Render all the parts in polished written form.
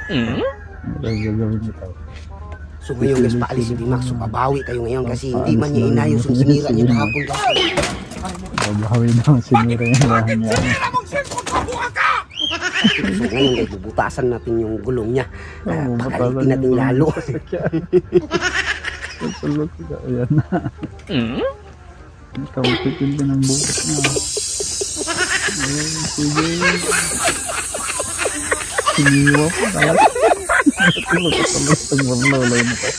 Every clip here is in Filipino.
Gagawin ito. So ngayon guys, paalis si Dimax. So pabawi tayo ngayon kasi hindi man niya inayos yung sinira niya kahapon guys. Babawi daw sinira yung bahay niya. So ngayon guys, bubutasan natin yung gulong niya. Pagalitin natin lalo. Ayan na. Kawipitin din ang bukas na. Sige. Siniwa po talaga. Tulog ka sa listong marlolay na to.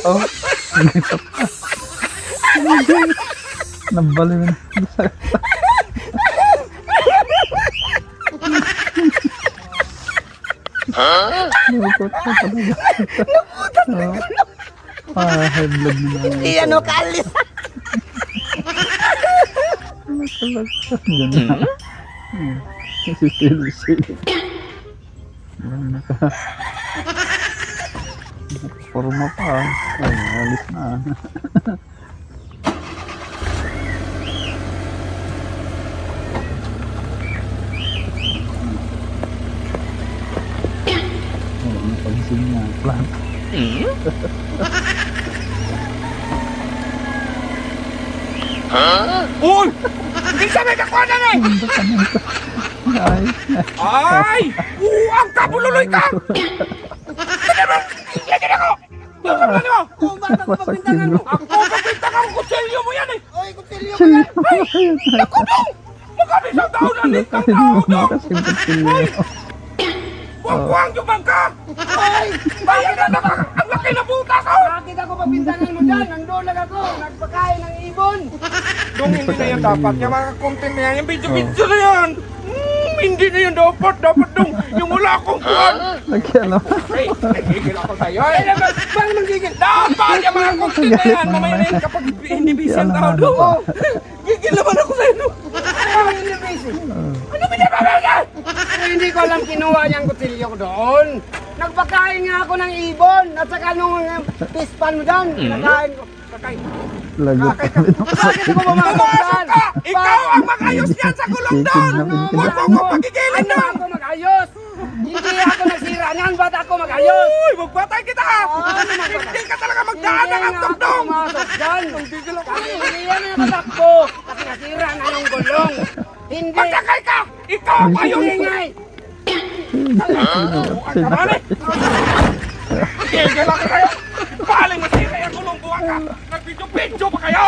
Oh, nagita pa. Nabali mo na. Nabukot ka talaga. High blood mo na. Iyan o, kalis. Yan na. Sisili-sili. Forma pa. Ay, alis na. Wala na pansin niya. Plant. Uy! Bisa may kakuha na eh! Ay! Ang kabululoy ka! Lagyan ako! Ano? Kung bakit ako pagbintangan mo? Ako pagbintangan mo! Kutsilyo mo yan eh! Ay, kutsilyo mo yan! Ay! Naku dong! Magkami isang taon na lit ng tao dong! Ay! Buwang-buwang yung bangka! Ay! Bayan na naman! Ang laki na butas ko! Bakit ako pagbintangan mo dyan? Nandolag ako, nagpakain ng ibon. Dong, hindi na yan dapat. Yung mga content na yan, yung video-video na yan! Hindi na yun dapat dong! Yung wala akong buwan! Lagyan na. Hey, nagigil ako sa'yo eh! Bakit nagigil? Dapat yung mga content na yan! Mamaya na yun kapag hindi busy ang tao doon! Gigil naman ako sa'yo! Ay, hindi busy. Ano pinapagagal? Hindi ko alam kinuha niyang kutsilyo ko doon. Nagpakain nga ako ng ibon. At saka nung pispan mo doon, nakain ko. Lagot ka. Bakit ako bumasok Ka! Ikaw ang mag-ayos yan sa gulong doon! Huwag mo ko pagigilin Ano doon! ako mag-ayos? Hindi ako nagsira niyan. Ba't ako mag-ayos? Uy! Magpatay kita! Hindi ka talaga magdaan ng hotdog doon! pumasok dyan. Gigil ako! Kasi hindi yan natakbo. Kasi nasira na yung gulong. Hindi. Magkakay ka! Ikaw ang ayos! Ingay. Kamali! Gigil ako kayo! Paling masira yung gulong buwan ka! Nag-video-video pa kayo!